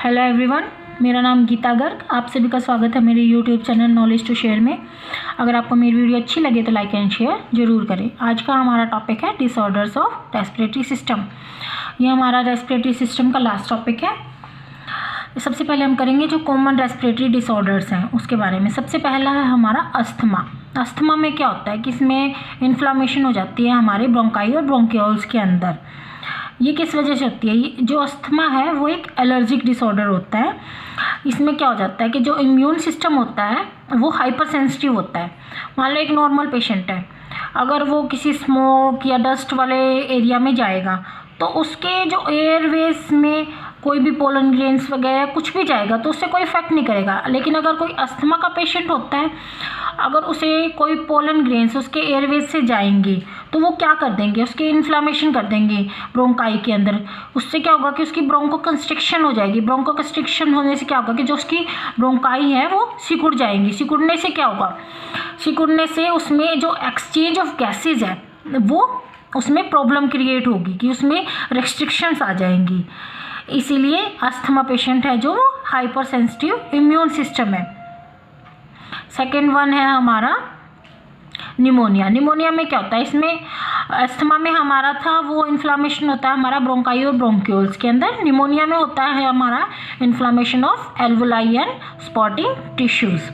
Hello everyone, मेरा नाम गीता गर्ग। आप सभी का स्वागत है मेरे YouTube channel knowledge to share में। अगर आपको मेरी वीडियो अच्छी लगे तो लाइक एंड शेयर ज़रूर करें। आज का हमारा टॉपिक है डिसऑर्डर्स ऑफ रेस्पिरेटरी सिस्टम। ये हमारा रेस्पिरेटरी सिस्टम का लास्ट टॉपिक है। सबसे पहले हम करेंगे जो कॉमन रेस्पिरेटरी डिसऑर्डर्स हैं उसके बारे में। सबसे पहला है हमारा अस्थमा। अस्थमा में क्या होता है कि इसमें इन्फ्लामेशन हो जाती है हमारे ब्रोंकाई और ब्रोंकियोल्स के अंदर। ये किस वजह से होती है? ये जो अस्थमा है वो एक एलर्जिक डिसऑर्डर होता है। इसमें क्या हो जाता है कि जो इम्यून सिस्टम होता है वो हाइपर सेंसिटिव होता है। मान लो एक नॉर्मल पेशेंट है, अगर वो किसी स्मोक या डस्ट वाले एरिया में जाएगा तो उसके जो एयरवेज में कोई भी पोलन ग्रेन्स वगैरह कुछ भी जाएगा तो उससे कोई इफेक्ट नहीं करेगा। लेकिन अगर कोई अस्थमा का पेशेंट होता है, अगर उसे कोई पोलन ग्रेन्स उसके एयरवेज से जाएंगे तो वो क्या कर देंगे, उसके इन्फ्लामेशन कर देंगे ब्रोंकाई के अंदर। उससे क्या होगा कि उसकी ब्रोंको कंस्ट्रिक्शन हो जाएगी। ब्रोंको कंस्ट्रिक्शन होने से क्या होगा कि जो उसकी ब्रोंकाई है वो सिकुड़ जाएंगी। सिकुड़ने से क्या होगा, सिकुड़ने से उसमें जो एक्सचेंज ऑफ गैसेज है वो उसमें प्रॉब्लम क्रिएट होगी कि उसमें रेस्ट्रिक्शंस आ जाएंगी। इसीलिए अस्थमा पेशेंट है जो हाइपर सेंसिटिव इम्यून सिस्टम है। सेकेंड वन है हमारा निमोनिया। निमोनिया में क्या होता है, इसमें अस्थमा में हमारा था वो इन्फ्लामेशन होता है हमारा ब्रोंकाई और ब्रोंक्यूल्स के अंदर। निमोनिया में होता है हमारा inflammation of alveoli and spotting tissues.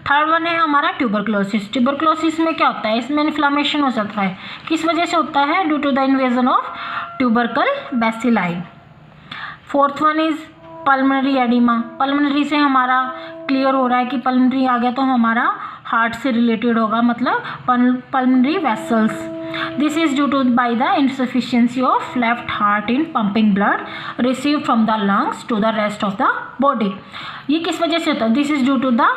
Third one है हमारा ट्यूबरक्लोसिस। ट्यूबरक्लोसिस में क्या होता है, इसमें इन्फ्लामेशन हो सकता है। किस वजह से होता है? Due to the invasion of tubercle bacilli. Fourth one is pulmonary oedema. Pulmonary से हमारा क्लियर हो रहा है कि पल्मोनरी आ गया तो हमारा हार्ट से रिलेटेड होगा, मतलब pulmonary vessels. This is due to by the insufficiency of left heart in pumping blood receive from the lungs to the rest of the body. ये किस वजह से होता है? This is due to the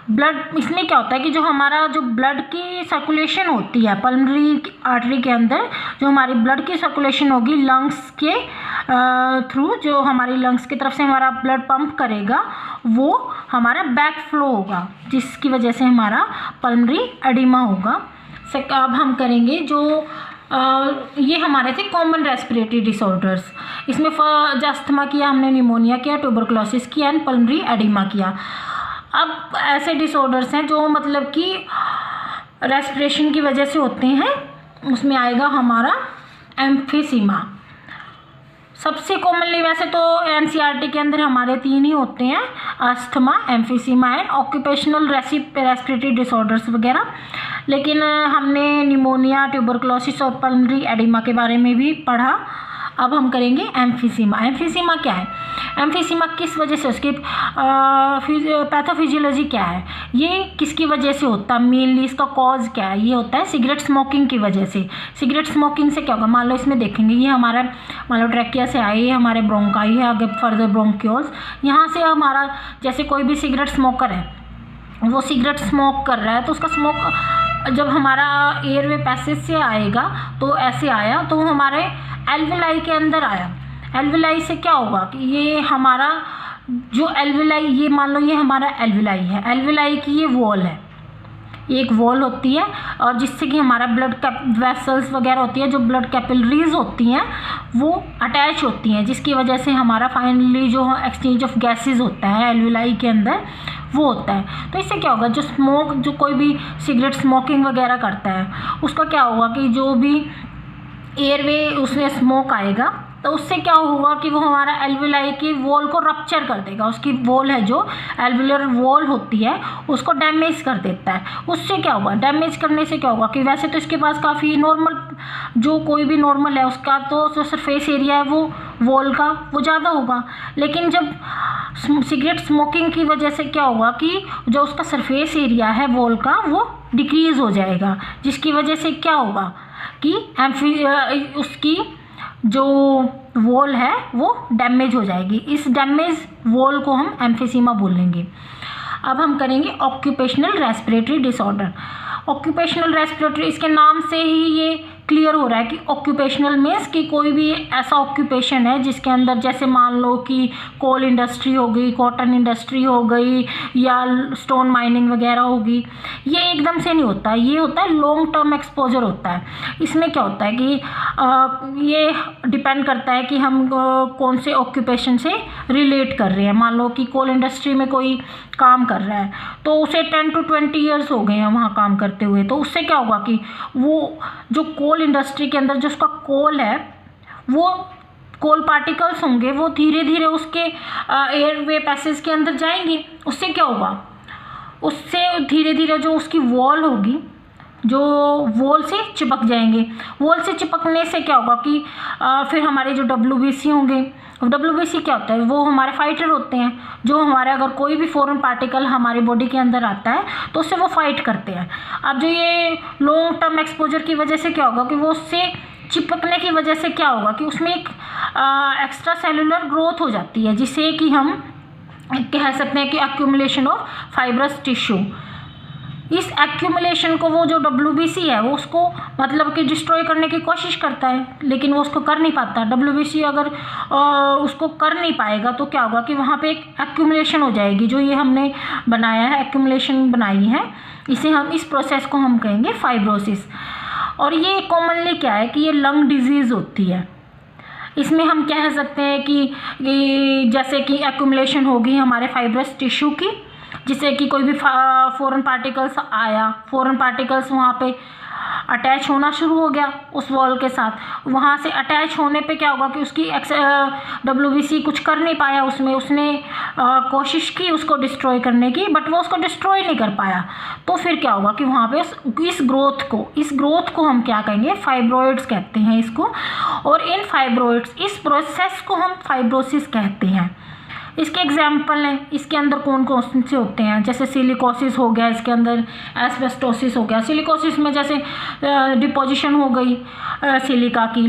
blood. इसमें क्या होता है कि जो हमारा जो ब्लड की सर्कुलेशन होती है पल्मोनरी आर्टरी के अंदर, जो हमारी ब्लड की सर्कुलेशन होगी लंग्स के थ्रू, जो हमारी लंग्स की तरफ से हमारा ब्लड पंप करेगा वो हमारा बैक फ्लो होगा, जिसकी वजह से हमारा पल्मोनरी एडिमा होगा। अब हम करेंगे जो ये हमारे थे कॉमन रेस्पिरेटरी डिसऑर्डर्स। इसमें अस्थमा किया हमने, निमोनिया किया, ट्यूबरक्लोसिस किया एंड पल्मोनरी एडिमा किया। अब ऐसे डिसऑर्डर्स हैं जो मतलब कि रेस्पिरेशन की वजह से होते हैं, उसमें आएगा हमारा एम्फीसीमा। सबसे कॉमनली वैसे तो एनसीईआरटी के अंदर हमारे 3 ही होते हैं, asthma, emphysema and occupational respiratory disorders वगैरह। लेकिन हमने निमोनिया, ट्यूबरक्लोसिस और पल्मोनरी एडिमा के बारे में भी पढ़ा। अब हम करेंगे एम्फीसीमा। एम्फीसीमा क्या है? एम्फीसीमा किस वजह से, उसकी पैथोफिजियोलॉजी क्या है, ये किसकी वजह से होता है, मेनली इसका कॉज क्या है? ये होता है सिगरेट स्मोकिंग की वजह से। सिगरेट स्मोकिंग से क्या होगा, मान लो इसमें देखेंगे ये हमारा मान लो ट्रैकिया से आए, ये हमारे ब्रोंकाई है, आगे फर्दर ब्रोंक्यूल्स। यहाँ से हमारा जैसे कोई भी सिगरेट स्मोकर है, वो सिगरेट स्मोक कर रहा है तो उसका स्मोक जब हमारा एयरवे पैसेज से आएगा तो ऐसे आया तो हमारे एल्वुलाई के अंदर आया। एल्वुलाई से क्या होगा कि ये हमारा जो एल्वुलाई, ये मान लो ये हमारा एल्वुलाई है, एल्वुलाई की ये वॉल है, एक वॉल होती है और जिससे कि हमारा ब्लड वेसल्स वगैरह होती है, जो ब्लड कैपिलरीज होती हैं वो अटैच होती हैं, जिसकी वजह से हमारा फाइनली जो एक्सचेंज ऑफ गैसेस होता है एल्वुलाई के अंदर वो होता है। तो इससे क्या होगा, जो कोई भी सिगरेट स्मोकिंग वगैरह करता है उसका क्या होगा कि जो भी एयरवे उसमें स्मोक आएगा तो उससे क्या होगा कि वो हमारा एल्वुलाई की वॉल को रप्चर कर देगा। उसकी वॉल है जो एल्वुलर वॉल होती है उसको डैमेज कर देता है। उससे क्या होगा, डैमेज करने से क्या होगा कि वैसे तो इसके पास काफ़ी नॉर्मल, जो कोई भी नॉर्मल है उसका तो जो सरफेस एरिया है वो वॉल का वो ज़्यादा होगा। लेकिन जब सिगरेट स्मोकिंग की वजह से क्या होगा कि जो उसका सरफेस एरिया है वॉल का वो डिक्रीज़ हो जाएगा, जिसकी वजह से क्या होगा कि उसकी जो वॉल है वो डैमेज हो जाएगी। इस डैमेज वॉल को हम एम्फीसीमा बोलेंगे। अब हम करेंगे occupational respiratory disorder. Occupational respiratory, इसके नाम से ही ये क्लियर हो रहा है कि ऑक्यूपेशनल मीन्स कि कोई भी ऐसा ऑक्यूपेशन है जिसके अंदर, जैसे मान लो कि कोल इंडस्ट्री हो गई, कॉटन इंडस्ट्री हो गई, या स्टोन माइनिंग वगैरह होगी, ये एकदम से नहीं होता है, ये होता है लॉन्ग टर्म एक्सपोजर होता है। इसमें क्या होता है कि ये डिपेंड करता है कि हम कौन से ऑक्यूपेशन से रिलेट कर रहे हैं। मान लो कि कोल इंडस्ट्री में कोई काम कर रहा है तो उसे 10 to 20 ईयर्स हो गए हैं वहाँ काम करते हुए, तो उससे क्या होगा कि वो जो कोल इंडस्ट्री के अंदर जो उसका कोल है, वो कोल पार्टिकल्स होंगे, वो धीरे धीरे उसके एयरवे पैसेज के अंदर जाएंगे। उससे क्या होगा, उससे धीरे धीरे जो उसकी वॉल होगी, जो वॉल से चिपक जाएंगे। वॉल से चिपकने से क्या होगा कि फिर हमारे जो WBC होंगे, WBC क्या होता है, वो हमारे फाइटर होते हैं, जो हमारे अगर कोई भी फॉरेन पार्टिकल हमारी बॉडी के अंदर आता है तो उससे वो फाइट करते हैं। अब जो ये लॉन्ग टर्म एक्सपोजर की वजह से क्या होगा कि वो उससे चिपकने की वजह से क्या होगा कि उसमें एक एक्स्ट्रा सेलुलर ग्रोथ हो जाती है, जिससे कि हम कह सकते हैं कि एक्यूमुलेशन ऑफ फाइब्रस टिश्यू। इस एक्यूमुलेशन को वो जो WBC है वो उसको मतलब कि डिस्ट्रॉय करने की कोशिश करता है, लेकिन वो उसको कर नहीं पाता। WBC अगर उसको कर नहीं पाएगा तो क्या होगा कि वहाँ पे एक एक्यूमुलेशन हो जाएगी। जो ये हमने बनाया है, एक्यूमुलेशन बनाई है, इसे हम, इस प्रोसेस को हम कहेंगे फाइब्रोसिस। और ये कॉमनली क्या है कि ये लंग डिजीज़ होती है। इसमें हम कह सकते हैं कि जैसे कि एक्यूमुलेशन होगी हमारे फाइब्रस टिश्यू की, जिससे कि कोई भी फॉरेन पार्टिकल्स आया, फॉरेन पार्टिकल्स वहाँ पे अटैच होना शुरू हो गया उस वॉल के साथ। वहाँ से अटैच होने पे क्या होगा कि उसकी WBC कुछ कर नहीं पाया उसमें, उसने कोशिश की उसको डिस्ट्रॉय करने की, बट वो उसको डिस्ट्रॉय नहीं कर पाया। तो फिर क्या होगा कि वहाँ पे इस ग्रोथ को हम क्या कहेंगे, फाइब्रोइड्स कहते हैं इसको। और इन फाइब्रोइड्स, इस प्रोसेस को हम फाइब्रोसिस कहते हैं। इसके एग्जाम्पल हैं, इसके अंदर कौन कौन से होते हैं, जैसे सिलिकोसिस हो गया, इसके अंदर एस्बेस्टोसिस हो गया। सिलिकोसिस में जैसे डिपोजिशन हो गई सिलिका की।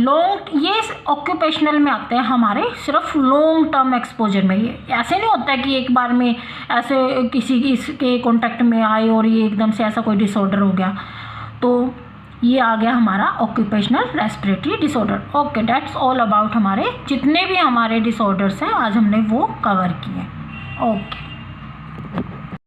ये ऑक्यूपेशनल में आते हैं हमारे सिर्फ लॉन्ग टर्म एक्सपोजर में। ये ऐसे नहीं होता है कि एक बार में ऐसे किसी के कॉन्टेक्ट में आए और ये एकदम से ऐसा कोई डिसऑर्डर हो गया। तो ये आ गया हमारा occupational respiratory disorder. Okay, that's all about हमारे जितने भी हमारे डिसऑर्डर्स हैं आज हमने वो कवर किए। ओके।